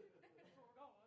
That's where we're going.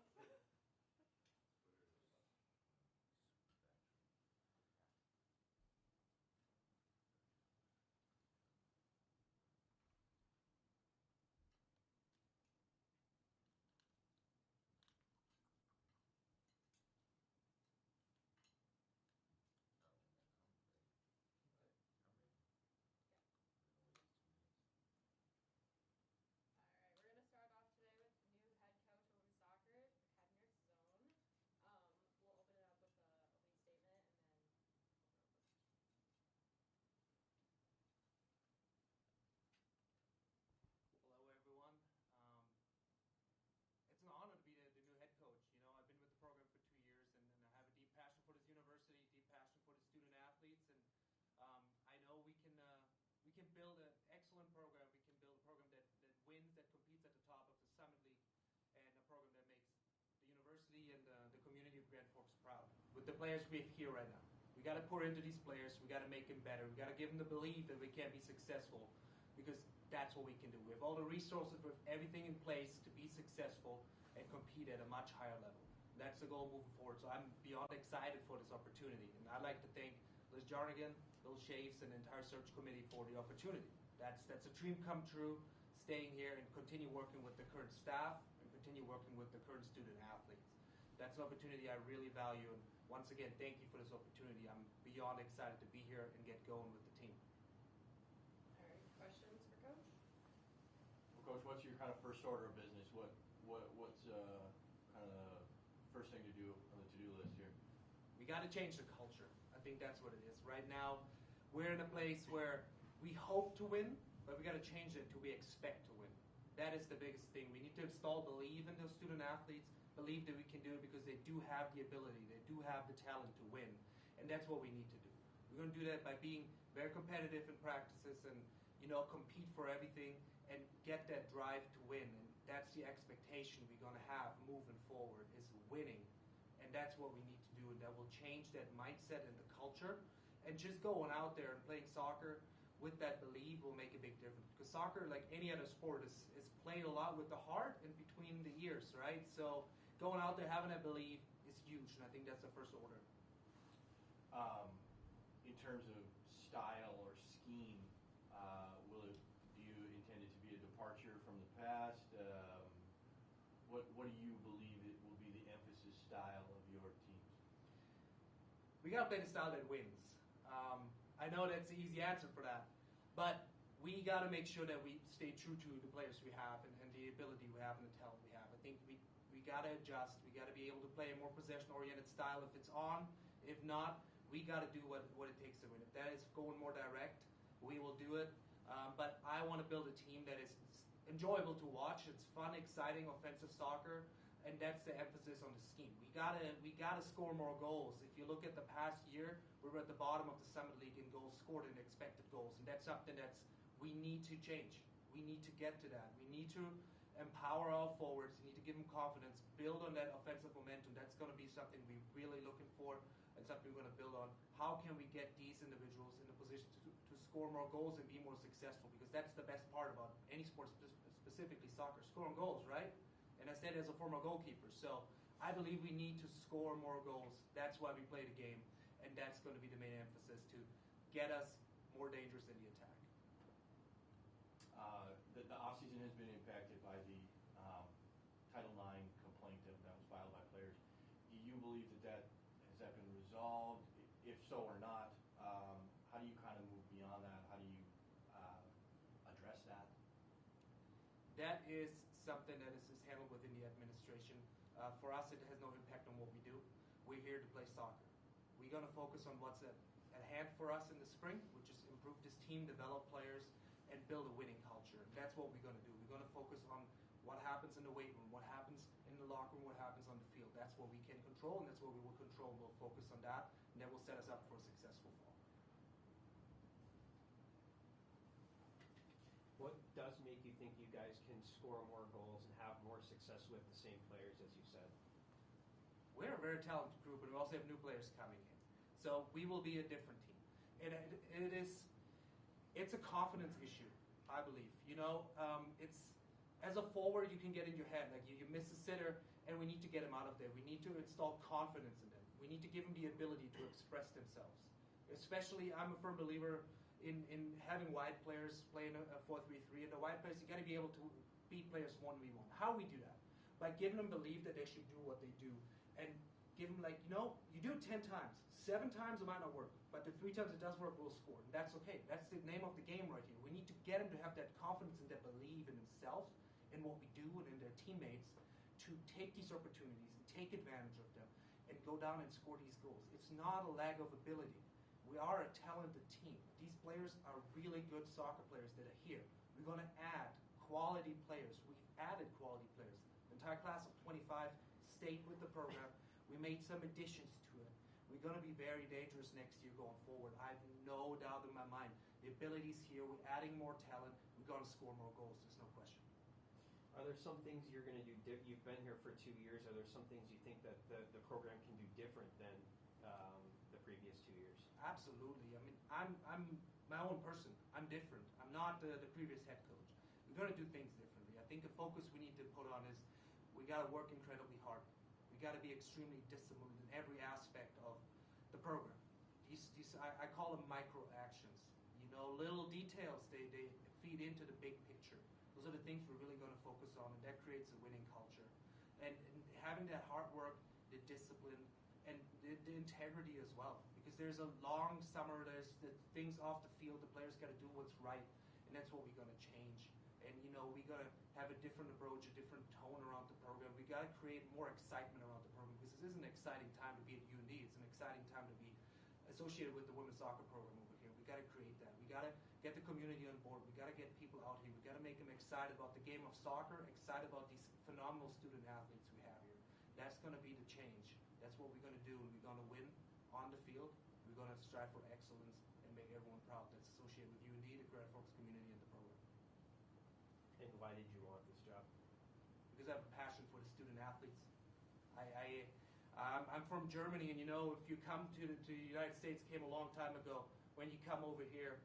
Alright, we're going to start off today with the new head coach of women's soccer, Henrik Zone. We'll open it up with the opening statement and then open up with Hello, everyone. It's an honor to be the new head coach. You know, I've been with the program for 2 years, and I have a deep passion for this university, deep passion for the student athletes, and I know we can build an excellent program. We can build a program that wins, that competes at the top of the Summit League, and a program that makes the university and the community of Grand Forks proud. With the players we have here right now, we got to pour into these players. We got to make them better. We got to give them the belief that we can be successful, because that's what we can do. We have all the resources, we have everything in place to be successful and compete at a much higher level. That's the goal moving forward. So I'm beyond excited for this opportunity. And I'd like to thank Liz Jarnigan, Bill Shaves, and the entire search committee for the opportunity. That's a dream come true, staying here and continue working with the current staff and continue working with the current student athletes. That's an opportunity I really value. And once again, thank you for this opportunity. I'm beyond excited to be here and get going with the team. questions for Coach? Well, Coach, what's your kind of first order of business? What's kind of the first thing to do on the to-do list here? We got to change the culture. I think that's what it is. Right now, we're in a place where we hope to win, but we got to change it to we expect to win. That is the biggest thing. We need to install belief in those student athletes, believe that we can do it because they do have the ability, they do have the talent to win, and that's what we need to do. We're going to do that by being very competitive in practices and compete for everything and get that drive to win. And that's the expectation we're going to have moving forward, is winning. And that's what we need to do, and that will change that mindset and the culture. And just going out there and playing soccer with that belief will make a big difference. Because soccer, like any other sport, is played a lot with the heart and between the ears, right? So going out there, having that belief is huge, and I think that's the first order. In terms of style or scheme, do you intend it to be a departure from the past? What do you believe it will be the emphasis style of your teams? We got to play the style that wins. I know that's the easy answer for that, but we got to make sure that we stay true to the players we have and the ability we have and the talent we have. I think we got to adjust. We got to be able to play a more possession-oriented style if it's on. If not, we got to do what it takes to win. If that is going more direct, we will do it. But I want to build a team that is enjoyable to watch. It's fun, exciting, offensive soccer, and that's the emphasis on the scheme. We gotta score more goals. If you look at the past year, we were at the bottom of the Summit League in goals scored and expected goals, and that's something we need to change. We need to get to that. We need to empower our forwards. We need to give them confidence, build on that offensive momentum. That's going to be something we're really looking for and something we're going to build on. How can we get these individuals in a position to score more goals and be more successful? Because that's the best part about any sport, specifically soccer, scoring goals, right? And I said as a former goalkeeper. So I believe we need to score more goals. That's why we play the game, and that's going to be the main emphasis, to get us more dangerous in the attack. The offseason has been impacted by the Title IX complaint that was filed by players. Do you believe has that been resolved? If so or not, how do you kind of move beyond that? How do you address that? That is something that is handled within the administration. For us, it has no impact on what we do. We're here to play soccer. We're going to focus on what's at hand for us in the spring, which is improve this team, develop players, and build a winning culture. And that's what we're going to do. We're going to focus on what happens in the weight room, what happens in the locker room, what happens on the field. That's what we can control, and that's what we will control. We'll focus on that, and that will set us up for a successful fall. What does make you think you guys can score more goals and have more success with the same players, as you said? We're a very talented group, and we also have new players coming in. So we will be a different team. And it's a confidence issue, I believe. As a forward, you can get in your head. Like you miss a sitter, and we need to get him out of there. We need to install confidence in them. We need to give them the ability to express themselves. Especially, I'm a firm believer in having wide players playing a 4-3-3. And the wide players, you got to be able to beat players 1v1. How we do that? By giving them belief that they should do what they do. And give them you do it 10 times. 7 times it might not work. But the 3 times it does work, we'll score. And that's okay. That's the name of the game right here. We need to get them to have that confidence and that belief in themselves, in what we do, and in their teammates, to take these opportunities and take advantage of them and go down and score these goals. It's not a lack of ability. We are a talented team. These players are really good soccer players that are here. We're going to add quality players. We've added quality players. The entire class of 25 stayed with the program. We made some additions to it. We're going to be very dangerous next year going forward. I have no doubt in my mind. The ability's here. We're adding more talent. We're going to score more goals. There's no question. Are there some things you're going to do? You've been here for 2 years. Are there some things you think that the program can do different than the previous 2 years? Absolutely. I mean, I'm my own person. I'm different. I'm not the previous head coach. We're going to do things differently. I think the focus we need to put on is we got to work incredibly hard. We got to be extremely disciplined in every aspect of the program. I call them micro actions. Little details. They feed into the big picture. Those are the things we're really going to focus on, and that creates a winning culture. And having that hard work, the discipline, and the integrity as well. Because there's a long summer, there's the things off the field, the players got to do what's right, and that's what we're going to change. And we got to have a different approach, a different tone around the program. We got to create more excitement around the program, because this is an exciting time to be at UND. It's an exciting time to be associated with the women's soccer program over here. We got to create that. We got to get the community on board. We got to get people out here. We got to make them excited about the game of soccer, excited about these phenomenal student athletes we have here. That's going to be the change. That's what we're going to do, and we're going to win on the field. We're going to strive for excellence and make everyone proud that's associated with UND, the Grand Forks community, and the program. And why did you want this job? Because I have a passion for the student athletes. I'm from Germany, and if you come to the United States, came a long time ago. When you come over here,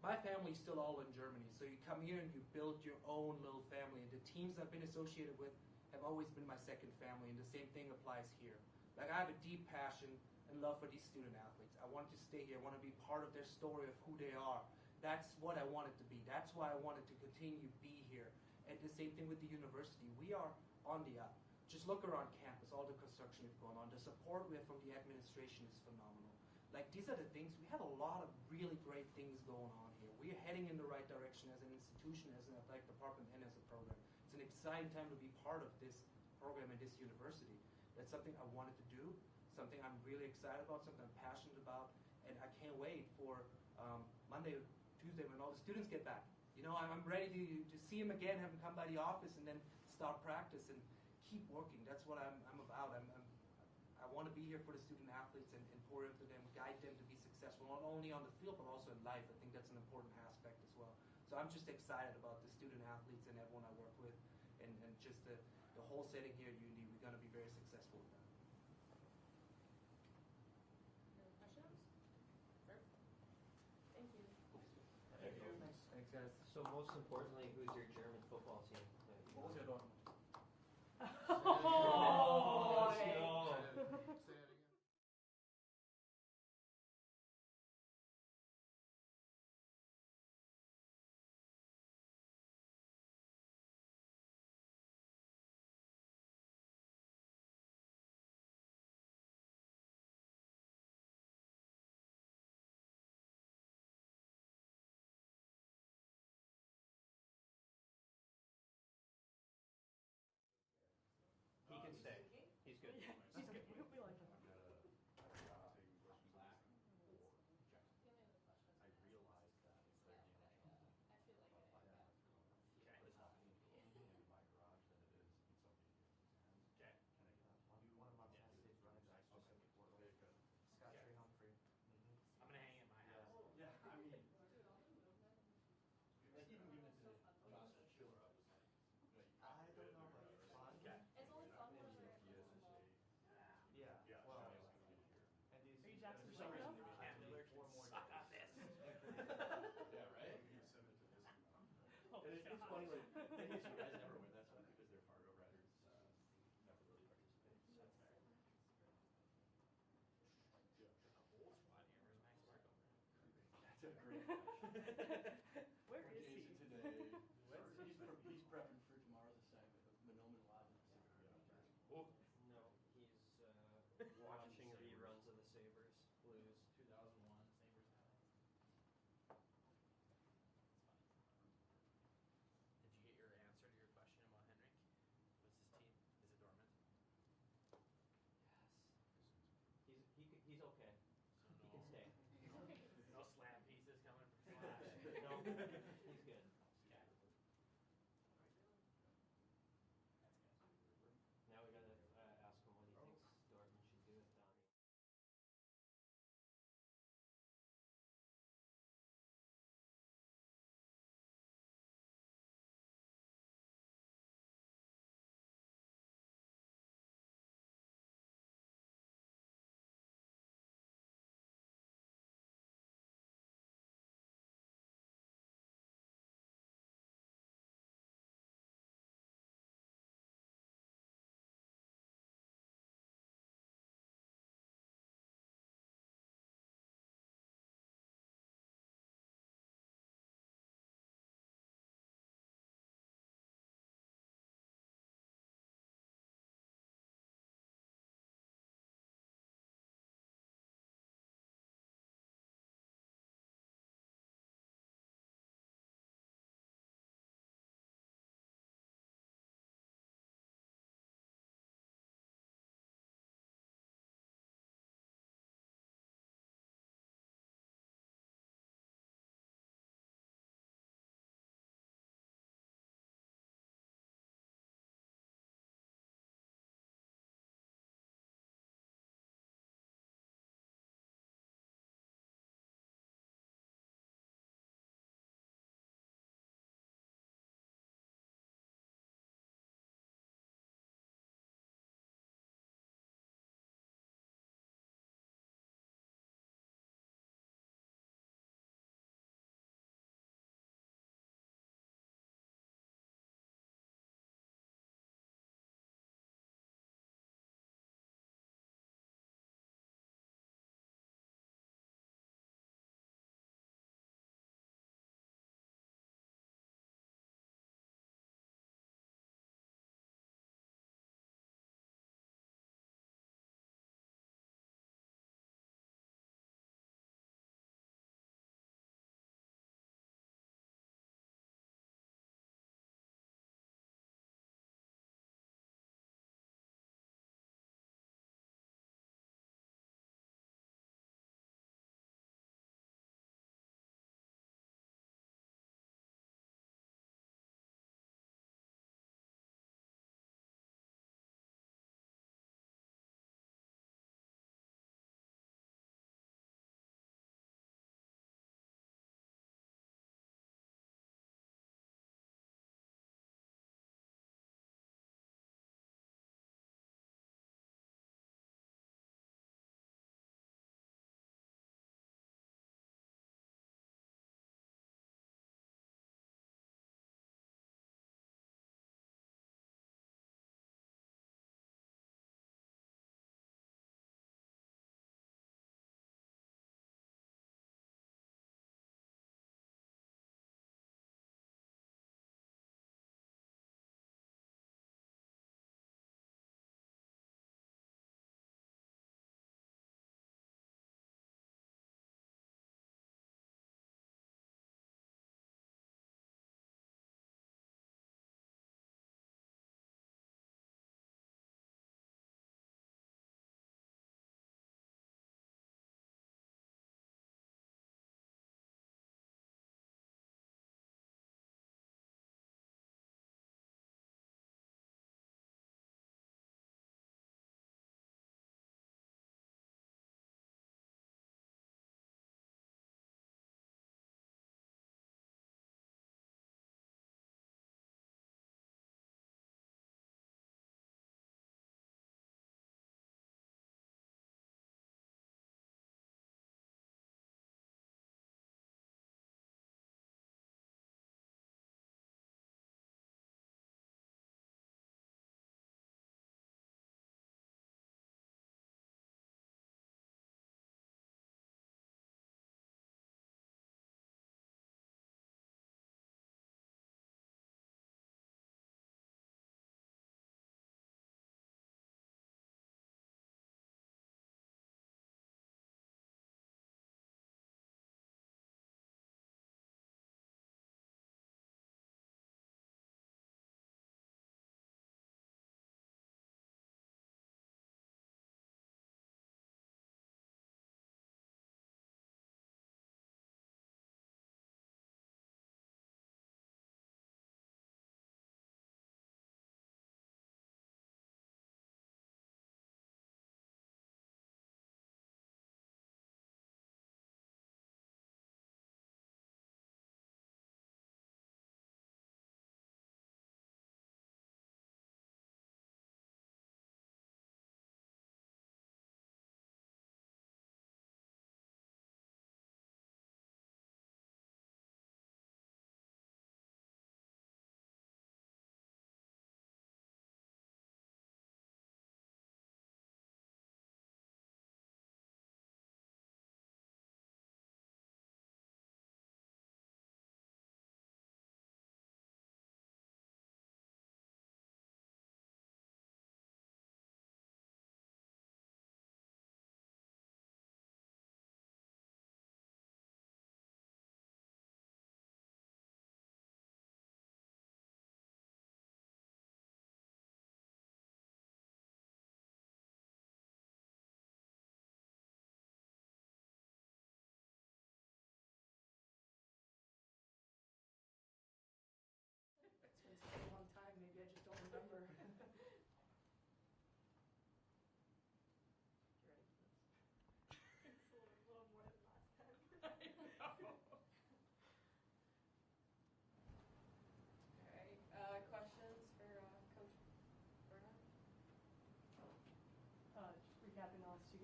my family's still all in Germany. So you come here and you build your own little family. And the teams I've been associated with have always been my second family, and the same thing applies here. Like, I have a deep passion and love for these student athletes. I want to stay here. I want to be part of their story of who they are. That's what I want it to be. That's why I wanted to continue to be here. And the same thing with the university. We are on the up. Just look around campus, all the construction we've gone on. The support we have from the administration is phenomenal. Like, these are the things, we have a lot of really great things going on here. We are heading in the right direction as an institution, as an athletic department, and as a program. It's an exciting time to be part of this program and this university. That's something I wanted to do, something I'm really excited about, something I'm passionate about, and I can't wait for Monday or Tuesday when all the students get back. I'm ready to see them again, have them come by the office, and then start practice and keep working. That's what I'm about. I want to be here for the student athletes and pour into them, guide them to be successful, not only on the field, but also in life. I think that's an important aspect as well. So I'm just excited about the student athletes and everyone I work with, and just the whole setting here at UND. We're going to be very successful with that. Any other questions? Perfect. Thank you. Thank you. Thanks, guys. So most importantly, who's your German football team? What was your dog? Oh, Say it again. He can stay. It's funny when NDSU guys never win. That's not because their Fargo Riders never really participate. So. That's fair. A whole squad here. Where's Max Marco? That's a great question. Where Poor is Jason he? today. Where's He's prepping for tomorrow's assignment of Monoman Wild in Pacific Rim. Oh, No, he's watching the Sabres. reruns of the Sabres Blues. 2001 Sabres highlights. That's funny. Did you get your answer to your question about Henrik? What's his team? Is it dormant? Yes. He's okay. So He can stay. No slam pieces coming from Flash. No, he's good. Okay.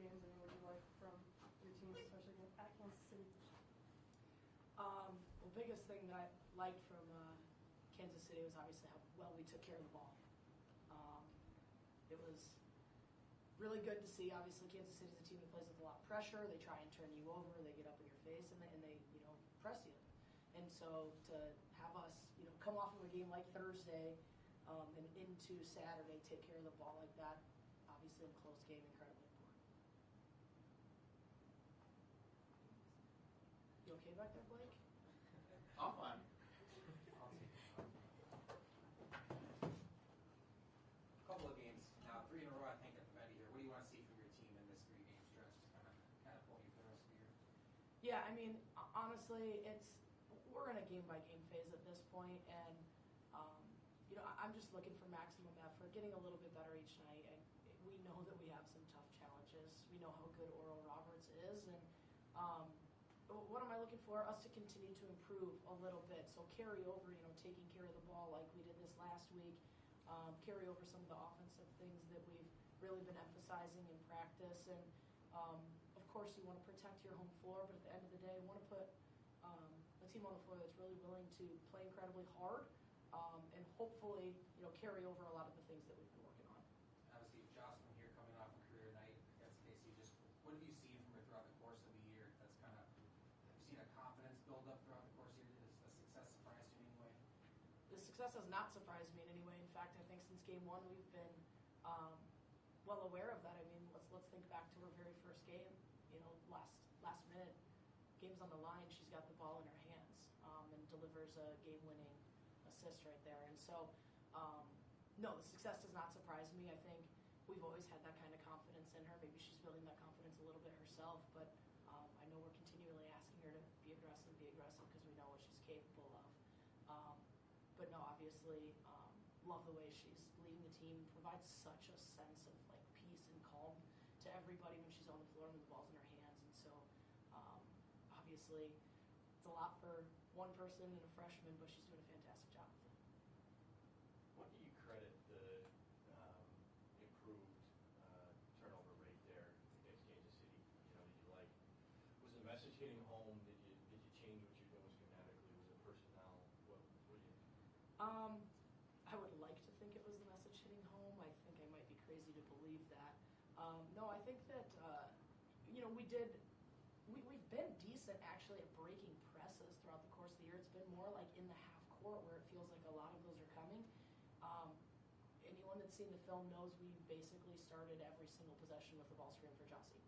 games? I mean, what do you like from your teams, especially at Kansas City? The biggest thing that I liked from Kansas City was obviously how well we took care of the ball. It was really good to see. Obviously, Kansas City is a team that plays with a lot of pressure. They try and turn you over. They get up in your face, and they press you. And so to have us, come off of a game like Thursday and into Saturday, take care of the ball like that, obviously in a close game, incredibly important. You okay back there, Blake? I'm fine. A couple of games now, 3 in a row, I think, at the Met here. What do you want to see from your team in this 3-game stretch to kind of pull you for the rest of the year? Yeah, I mean, honestly, we're in a game-by-game phase at this point, and I'm just looking for maximum effort, getting a little bit better each night. And we know that we have some tough challenges. We know how good Oral Roberts is, and what am I looking for? Us to continue to improve a little bit. So carry over, taking care of the ball like we did this last week. Carry over some of the offensive things that we've really been emphasizing in practice. And, of course, you want to protect your home floor, but at the end of the day, you want to put a team on the floor that's really willing to play incredibly hard and hopefully, carry over a lot of the things that we've been working on. Obviously, Jocelyn here coming off a career night against Casey. Just what have you seen from her throughout the course of the year? That's have you seen a confidence build up throughout the course of the year? Has the success surprised you in any way? The success has not surprised me in any way. In fact, I think since game 1 we've been well aware of that. I mean, let's think back to her very first game. Last minute, game's on the line. She's got the ball in her hands and delivers a game-winning assist right there. And so, no, the success does not surprise me. I think we've always had that kind of confidence in her. Maybe she's building that confidence a little bit herself, but I know we're continually asking her to be aggressive because we know what she's capable of. But no, obviously, love the way she's leading the team, provides such a sense of peace and calm to everybody when she's on the floor and the ball's in her hands. And so, obviously, it's a lot for one person and a freshman, but she's doing a fantastic job with it. What do you credit the improved turnover rate there against Kansas City? Was the message hitting home? Did you change what you're doing schematically? Was it personnel? What do you think? I would like to think it was the message hitting home. I think I might be crazy to believe that. No, I think that we've been decent actually at breaking presses throughout the course of the year. It's been more like in the half court where it feels like a lot of those are coming. Anyone that's seen the film knows we basically started every single possession with the ball screen for Jossie.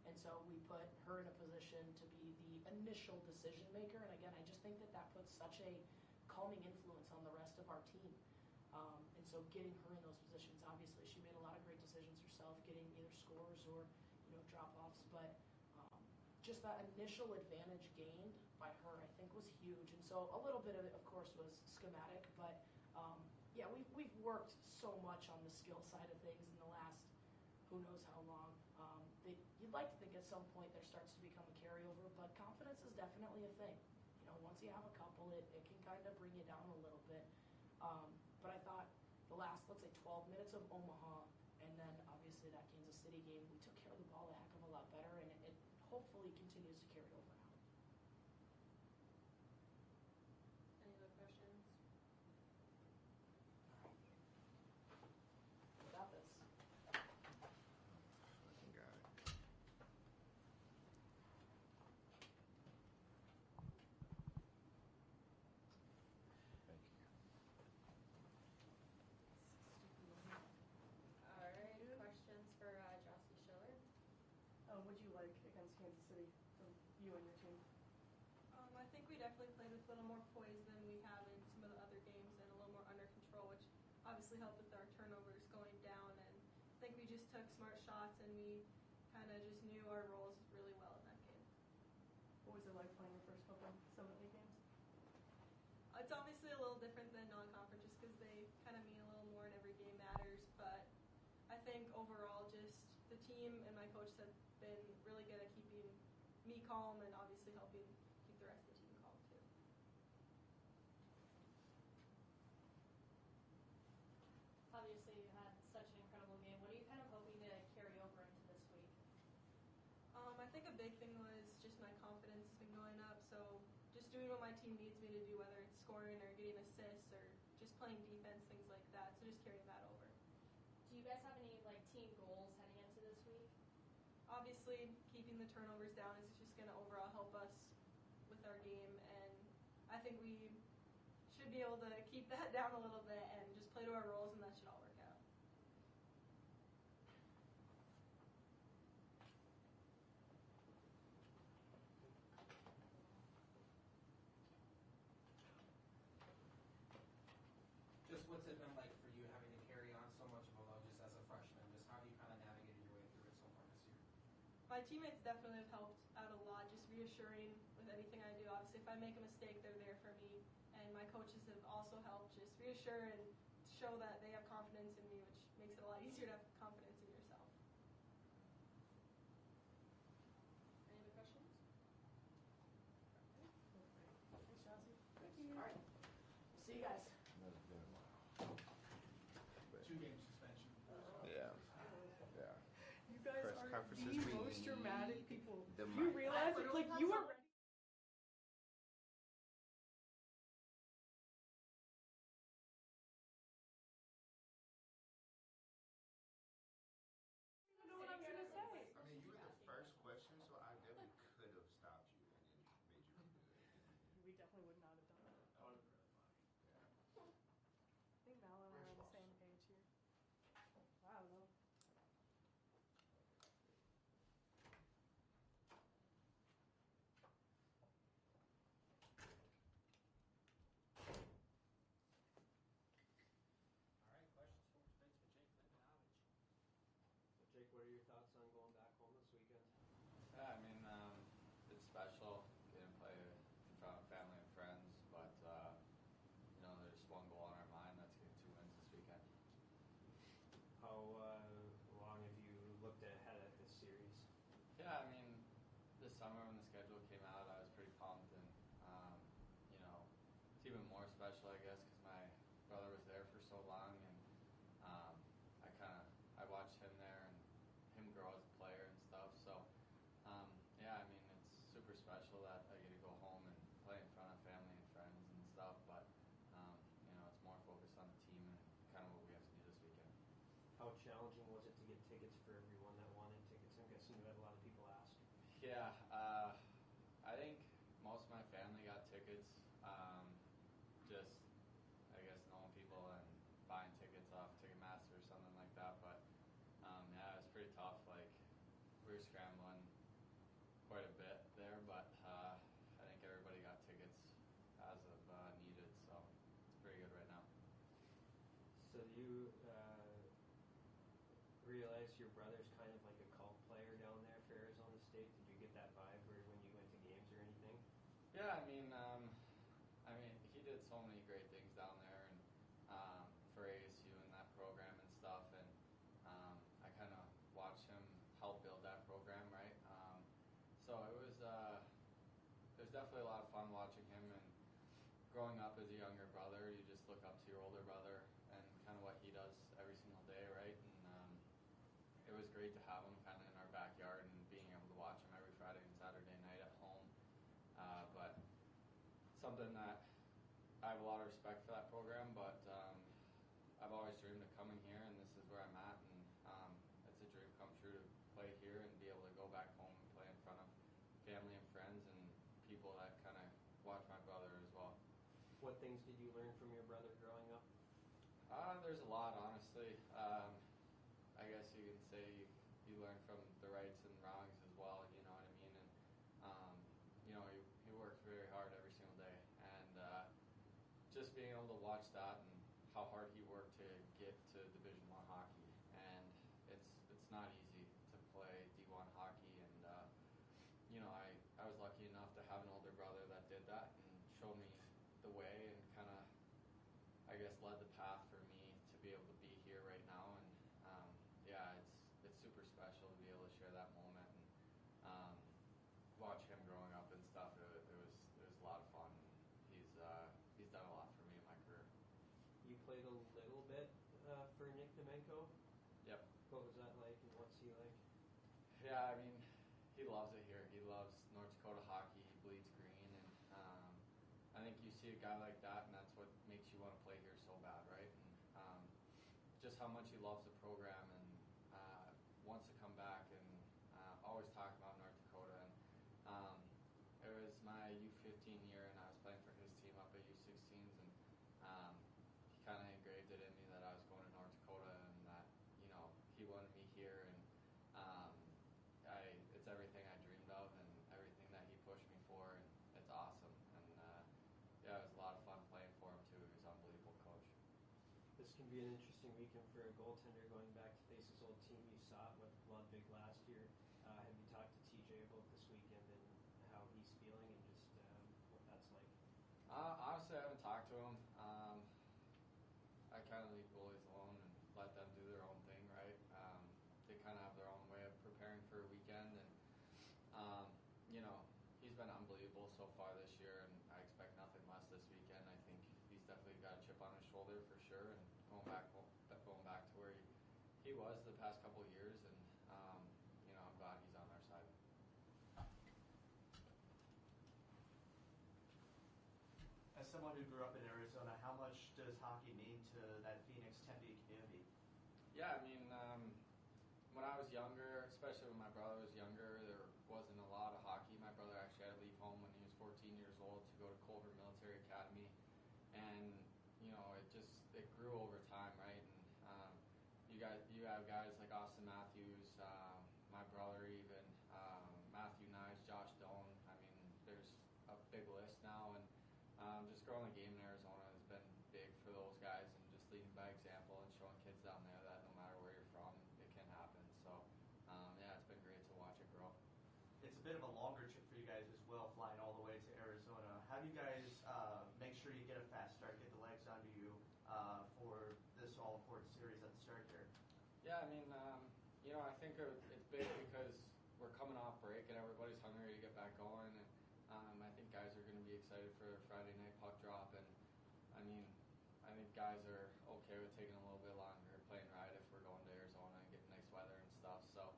And so we put her in a position to be the initial decision maker. And again, I just think that puts such a calming influence on the rest of our team. And so getting her in those positions, obviously she made a lot of great decisions herself, getting either scores or drop-offs. But just that initial advantage gained by her, I think, was huge. And so a little bit of it, of course, was schematic. But, yeah, we've worked so much on the skill side of things in the last who knows how long. You'd like to think at some point there starts to become a carryover, but confidence is definitely a thing. Once you have a couple, it can kind of bring you down a little bit. But I thought the last, let's say, 12 minutes of Omaha, and then obviously that Kansas City game, we took care of the ball a heck of a lot better, and it hopefully continues to carry over now. Any other questions? All right. We got this. Fucking got it. Thank you. All right, questions for Jossie Schiller? What do you like against Kansas City from you and your team? I think we definitely played with a little more poise than we have in some of the other games and a little more under control, which obviously helped with our turnovers going down. And I think we just took smart shots and we kind of just knew our roles really well in that game. What was it like playing your first couple Summit League games? It's obviously a little different than non-conference just because they kind of mean a little more and every game matters. But I think overall just the team and my coach have been really good at keeping me calm and obviously helping keep the rest of the team calm too. Obviously, you had such an incredible game. What are you kind of hoping to carry over into this week? big thing was just my confidence has been going up. So just doing what my team needs me to do, whether it's scoring or getting assists or just playing defense, things like that. So just carrying that over. Do you guys have any like team goals heading into this week? Obviously, keeping the turnovers down is just going to overall help us with our game, and I think we should be able to keep that down a little bit and just play to our roles, and that should all work out. Just what's it been like for you having to carry on so much of a load just as a freshman? Just how have you kind of navigated your way through it so far this year? My teammates definitely have helped out a lot, just reassuring with anything I do. Obviously, if I make a mistake, they're there for me. And my coaches have also helped just reassure and show that they have confidence in me, which makes it a lot easier to have confidence in yourself. Any other questions? Thanks, Chelsea. Thank you. All right. We'll see you guys. That's been a while. 2-game suspension. Yeah. Yeah. You guys Press are conferences, the we most dramatic need people. the You mic. realize it? Like, you are ready. I don't know what I'm going to say. I mean, you were the first question, so I definitely could have stopped you and then made you redo it. We definitely would not have done that. That would have been really funny. Yeah. I think Val and I are on the same page here. I don't know. All right, questions for defenseman Jake Lindenovich. So Jake, what are your thoughts on going back home this weekend? Yeah, I mean, it's special getting to play in front of family and friends, but, there's one goal on our mind, that's getting 2 wins this weekend. How long have you looked ahead at this series? Yeah, I mean, this summer when the schedule came out, I was pretty pumped, and, it's even more special, I guess, because my brother was there for so long, and I watched him there and him grow as a player and stuff, so, yeah, I mean, it's super special that I get to go home and play in front of family and friends and stuff, but, it's more focused on the team and kind of what we have to do this weekend. How challenging was it to get tickets for everyone that wanted tickets? I'm guessing you had a lot of people ask. Yeah, I think most of my family got tickets. Just, I guess, knowing people and buying tickets off Ticketmaster or something like that. But, yeah, it was pretty tough. Like, we were scrambling quite a bit there, but I think everybody got tickets as of needed, so it's pretty good right now. So do you realize your brother's kind of like a cult player down there for Arizona State? Did you get that vibe when you went to games or anything? Yeah, I mean, he did so many great things down there, and for ASU and that program and stuff, and I kind of watched him help build that program, right? So it was definitely a lot of fun watching him, and growing up as a younger brother, you just look up to your older brother and kind of what he does every single day, right? And it was great to have him kind of in our backyard and being able to watch him every Friday and Saturday night at home. But something that I have a lot of respect for that program, but I've always dreamed of coming here, and this is where I'm at, and it's a dream come true to play here and be able to go back home and play in front of family and friends and people that kind of watch my brother as well. What things did you learn from your brother growing up? There's a lot, honestly. I guess you can say you learn from the rights and wrongs as well, you know what I mean? And, he works very hard every single day. And just being able to watch that and how hard he worked to get to Division I hockey. And it's not easy to play D1 hockey. And, I was lucky enough to have an older brother that did that and showed me the way and kind of, I guess, led the path for me to be able to be here right now. And yeah, it's super special to be able to share that moment and watch him growing up and stuff. It was a lot of fun. He's done a lot for me in my career. You played a little bit for Nick Domenko. Yep. What was that like, and what's he like? Yeah, I mean, he loves it here. He see a guy like that, and that's what makes you want to play here so bad, right? And just how much he loves the program and wants to come back, and always talking about North Dakota. And it was my U15 year, and I was playing for his team up at U16s, and he kind of engraved it in me that I was going to North Dakota, and that he wanted me here, and it's everything I dreamed of, and everything that he pushed me for, and it's awesome. And it was a lot of fun playing for him too. He was an unbelievable coach. This can be an interesting weekend for a goaltender going back to face his old team. You saw it with Ludwig last year. Have you talked to TJ about this weekend and how he's feeling and just what that's like? Honestly, I haven't talked to him. I kind of leave goalies alone and let them do their own thing, right? They kind of have their own way of preparing for a weekend, and he's been unbelievable so far this year, and I expect nothing less this weekend. I think he's definitely got a chip on his shoulder for sure, and going back to where he was the past couple of years, and I'm glad he's on our side. As someone who grew up in Arizona, how much does hockey mean to that Phoenix Tempe community? Yeah, I mean, when I was younger, especially when my brother was younger, there wasn't a lot of hockey. My brother actually had to leave home when he was 14 years old to go to Culver Military Academy, and it grew over time, right? And you have guys like Austin Matthews, my brother even, Matthew Nyes, Josh Doan. I mean, there's a big list now, and just growing the game in Arizona has been big for those guys, and just leading by example and showing kids down there that no matter where you're from, it can happen. So, it's been great to watch it grow. It's a bit of a longer trip for you guys as well, flying all the way to Arizona. How do you guys make sure you get a fast start, get the legs under you for this all-important series at the start here? Yeah, I mean, I think it's big because we're coming off break and everybody's hungry to get back going. And I think guys are going to be excited for their Friday night puck drop. And I think guys are okay with taking a little bit longer playing right if we're going to Arizona and getting nice weather and stuff. So,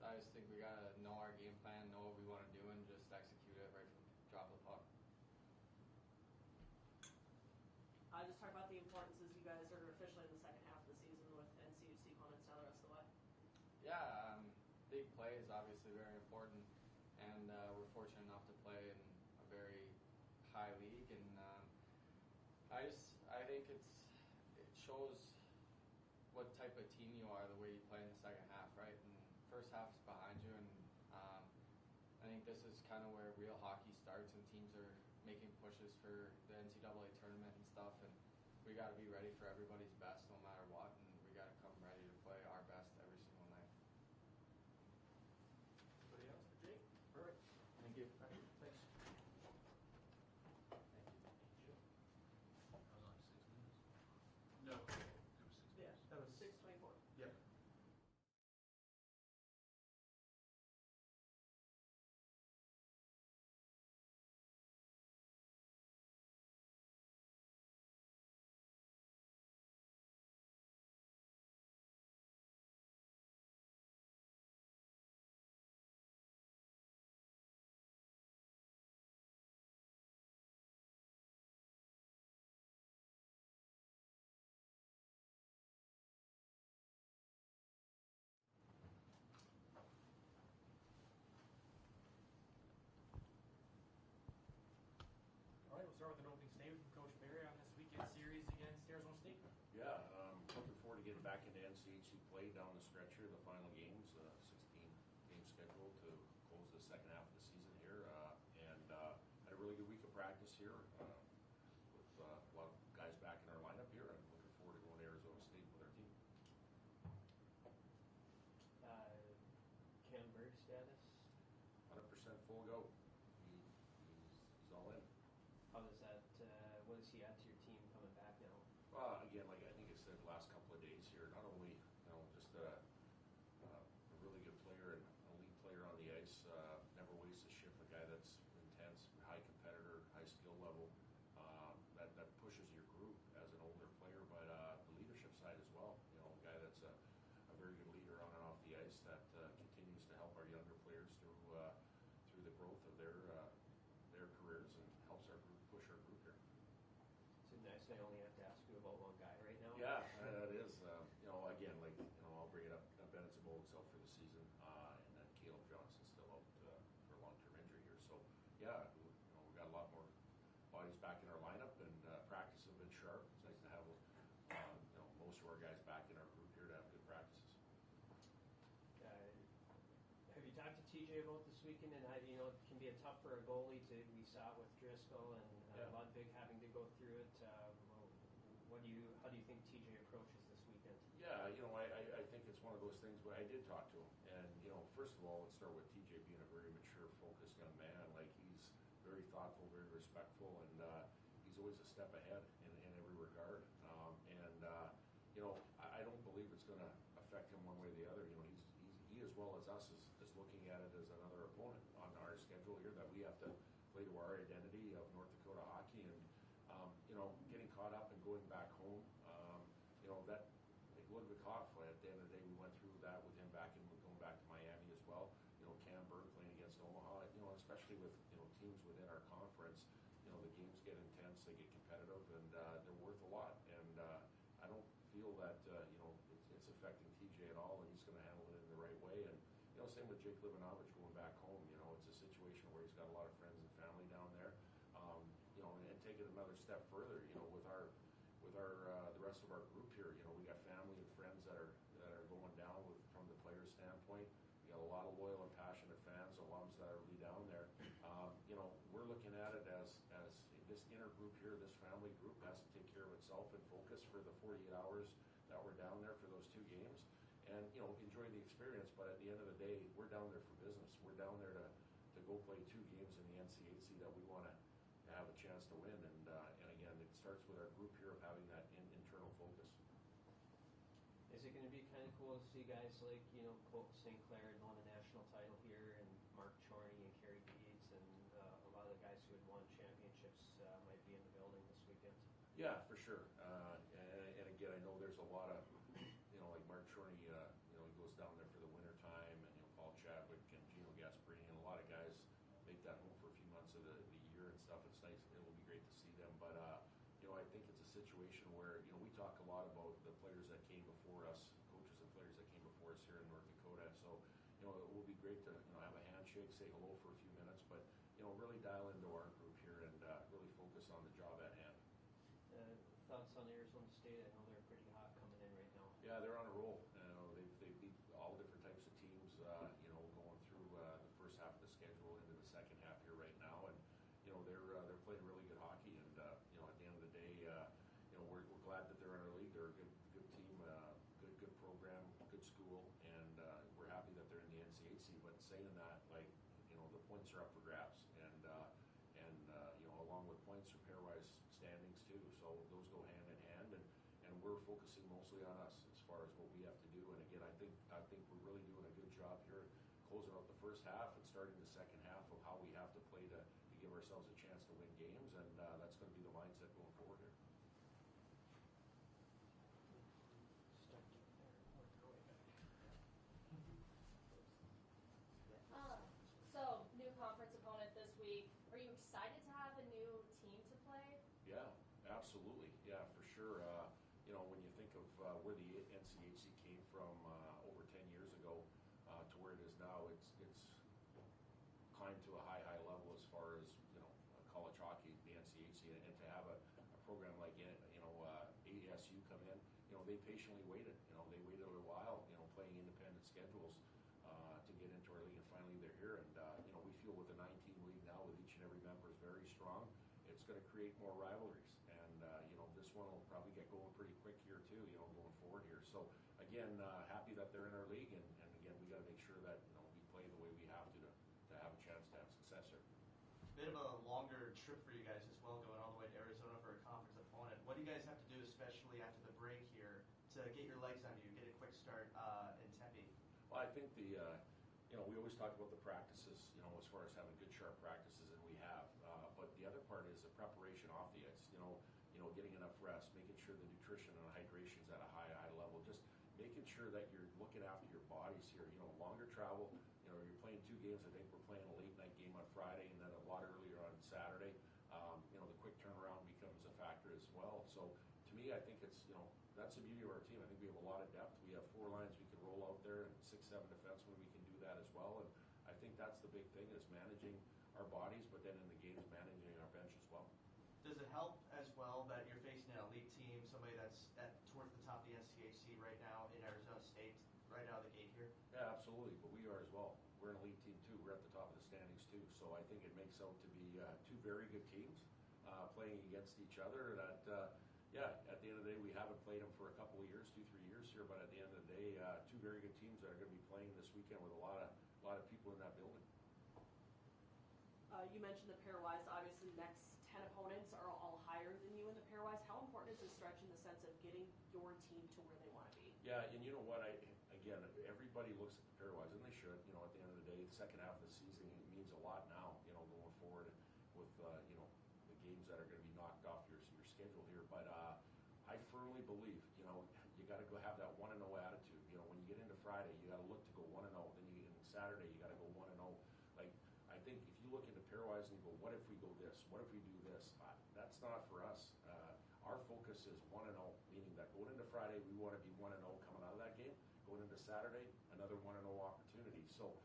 I just think we got to know our game plan, know what we want to do, and just execute it right from the drop of the puck. Just talk about the importance as you guys are officially in the second half of the season with NCUC opponents now the rest of the way. Yeah, big play is obviously very important, and we're fortunate enough to play in a very high league, and I think it shows what type of team you are the way you play in the second half, right? And first half is behind you, and I think this is kind of where real hockey starts, and teams are making pushes for the NCAA tournament and stuff, and we got to be ready for everybody's best no matter what, and we got to come ready to play our best every single night. Anybody else for Jake? Perfect. Thank you. Thanks. No. Yeah, That was 6:24. Yep. All right, we'll start with an opening statement from Coach Barry on this weekend series against Arizona State. Yeah, looking forward to getting back into NCHC play down the stretch here, the final games, 16 game schedule to close the second half of the season here, and had a really good week of practice here with a lot of guys back in our lineup here. I'm looking forward to going to Arizona State with our team. Cam Bird status? 100% full go. He's all in. How does that? What does he add to your team coming back now? Again, like I think I said the last couple of days here, not only just a really good player and an elite player on the ice, never wastes a shift. A guy that's intense, high competitor, high skill level, that pushes your group as an older player, but the leadership side as well. A guy that's a very good leader on and off the ice that continues to help our younger players through the growth of their careers, and nice. I only have to ask you about one guy right now. Yeah, that is. Again, I'll bring it up. Bennett's out for the season, and then Caleb Johnson's still out for long-term injury here. So, yeah, we've got a lot more bodies back in our lineup, and practice have been sharp. It's nice to have most of our guys back in our group here to have good practices. Have you talked to TJ about this weekend and how it can be tough for a goalie to? We saw it with Driscoll and Ludwig having to go through it. How do you think TJ approaches this weekend? Yeah, I think it's one of those things where I did talk to him, and first of all, let's start with TJ being a very mature, focused young man. Like, he's very thoughtful, very respectful, and he's always a step ahead in every regard. I don't believe it's going to affect him one way or the other. He as well as us is looking at it as another opponent on our schedule here that we have to play to our identity of North Dakota hockey, and getting caught up and going back home. That like Ludwig Hoff, at the end of the day, we went through that with him going back to Miami as well. Cam Berg playing against Omaha. Especially with teams within our conference. The games get intense, they get competitive, and they're worth a lot. And I don't feel that it's affecting TJ at all, and he's going to handle it in the right way. And same with Jake Livanovich going back home. It's a situation where he's got a lot of friends and family down there. And take it another step further. With the rest of our group here, we got family and friends that are going down from the player standpoint. We got a lot of loyal and passionate fans, alums that are really down there. We're looking at it as this inner group here, this family group has to take care of itself and focus for the 48 hours that we're down there for those 2 games, and enjoy the experience. But at the end of the day, we're down there for business. We're down there to go play 2 games in the NCHC that we want to have a chance to win. And again, it starts with our group here of having that internal focus. Is it going to be kind of cool to see guys like, Colt St. Clair won a national title here, and Mark Chorney and Kerry Beads, and a lot of the guys who had won championships might be in the building this weekend? Yeah, for sure. And again, I know there's a lot of, like Mark Chorney, he goes down there for the winter time, and Paul Chadwick and Gino Gasparini, and a lot of guys make that home for a few months of the year and stuff. It's nice. It will be great to see them. But I think it's a situation where we talk a lot about the players that came before us, coaches and players that came before us here in North Dakota. So it will be great to have a handshake, say hello for a few minutes, but really dial into our group here and really focus on the job at hand. Thoughts on Arizona State? I know they're pretty hot coming in right now. Yeah, they're on a roll. They beat all different types of teams. Going through the first half of the schedule into the second half here right now, and they're playing really good hockey. And at the end of the day, we're glad that they're in our league. They're a good team, good program, good school, and we're happy that they're in the NCHC. But saying that, the points are up for grabs, and along with points are pairwise standings too. So those go hand in hand, and we're focusing mostly on us as far as what we have to do. And again, I think we're really doing a good job here, closing out the first half and starting the second half of how we have to play to give ourselves a chance to win games, and that's going to be the mindset going forward here. So, new conference opponent this week. Are you excited to have a new team to play? Yeah, absolutely. Yeah, for sure. When you think of where the NCHC came from over 10 years ago to where it is now, it's climbed to a high level as far as college hockey, the NCHC, and to have a program like ASU come in, they patiently waited. They waited a while, playing independent schedules to get into our league, and finally they're here. And we feel with the 9-team league now, with each and every member is very strong, it's going to create more rivalries. And this one will probably get going pretty quick here too, going forward here. So again, happy that they're in our league, and again, we got to make sure that we play the way we have to have a chance to have success here. Bit of a longer trip for you guys as well, going all the way to Arizona for a conference opponent. What do you guys have to do, especially after the break here, to get your legs under you, get a quick start in Tempe? Well, I think we always talk about the practices, as far as having good, sharp practices, and we have. But the other part is the preparation off the ice. Getting enough rest, making sure the nutrition and hydration is at a high level, just making sure that you're looking after your bodies here. Longer travel. You're playing 2 games. I think we're playing a late night game on Friday and then a lot earlier on Saturday. The quick turnaround becomes a factor as well. I think it's, that's the beauty of our team. I think we have a lot of depth. We have 4 lines we can roll out there, and 6, 7 defensemen we can do that as well. And I think that's the big thing, is managing our bodies, but then in the games managing our bench as well. Does it help as well that you're facing an elite team, somebody that's towards the top of the NCHC right now in Arizona State, right out of the gate here? Yeah, absolutely, but we are as well. We're an elite team too. We're at the top of the standings too. So I think it makes out to be 2 very good teams playing against each other. That at the end of the day, we haven't played them for a couple of years, 2-3 years here, but at the end of the day, 2 very good teams that are going to be playing this weekend with a lot of people in that building. You mentioned the pairwise. Obviously, next 10 opponents are all higher than you in the pairwise. How important is this stretch in the sense of getting your team to where they want to be? Yeah, and you know what? Again, everybody looks at the pairwise, and they should. At the end of the day, the second half of the season, it means a lot now. Going forward with the games that are going to be knocked off your schedule here. But I firmly believe you got to go have that 1-0 attitude. When you get into Friday, you got to look to go 1-0. Then you get into Saturday, you got to go 1-0. I think if you look into pairwise and you go, what if we go this? What if we do this? That's not for us. Our focus is 1-0, meaning that going into Friday, we want to be 1-0 coming out of that game. Going into Saturday, another 1-0 opportunity. So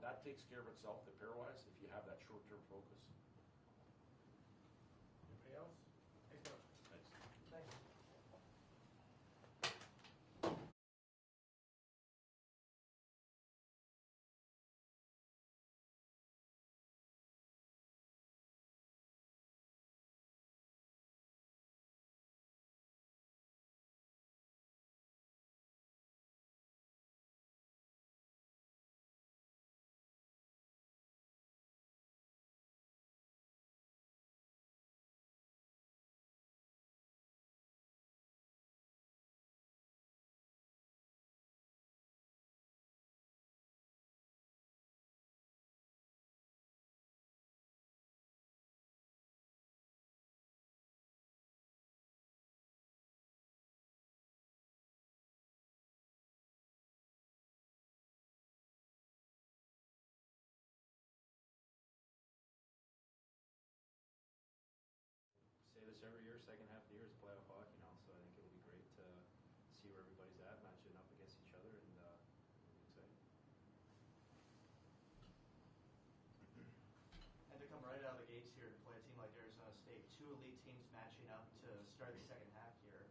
that takes care of itself, the pairwise, if you have that short-term focus. Anybody else? Thanks, Coach. Thanks. Thanks. Say this every year, second half of the year is playoff hockey now, so I think it'll be great to see where everybody's at, matching up against each other, and it'll be exciting. And to come right out of the gates here to play a team like Arizona State, 2 elite teams matching up to start the second half here.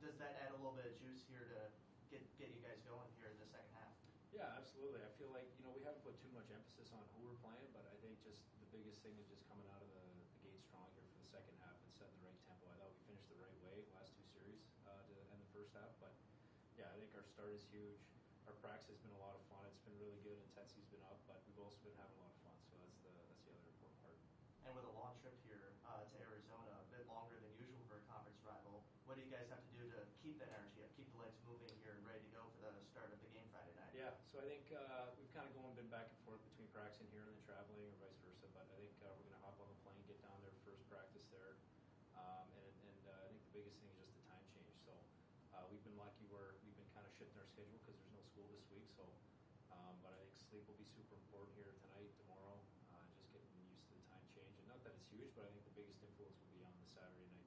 Does that add a little bit of juice here to get you guys going here in the second half? Yeah, absolutely. I feel like, we haven't put too much emphasis on who we're playing, but I think just the biggest thing is just coming out of the gate strong here for the second half and setting the right tempo. I thought we finished the right way last 2 series to end the first half, but yeah, I think our start is huge. Our practice has been a lot of fun. It's been really good. Intensity's been up, but we've also been having a lot of fun, so that's the other important part. And with a long trip here to Arizona, a bit longer than usual for a conference rival, what do you guys have to do to keep that energy up, keep the legs moving here and ready to go for the start of the game Friday night? Yeah, so I think we've kind of been back and forth between practicing here and then traveling or vice versa, but I think we're going to hop on the plane, get down there, first practice there, and I think the biggest thing is just the time change. So we've been lucky where we've been kind of shifting our schedule because there's no school this week, so but I think sleep will be super important here tonight, tomorrow, just getting used to the time change. And not that it's huge, but I think the biggest influence will be on the Saturday night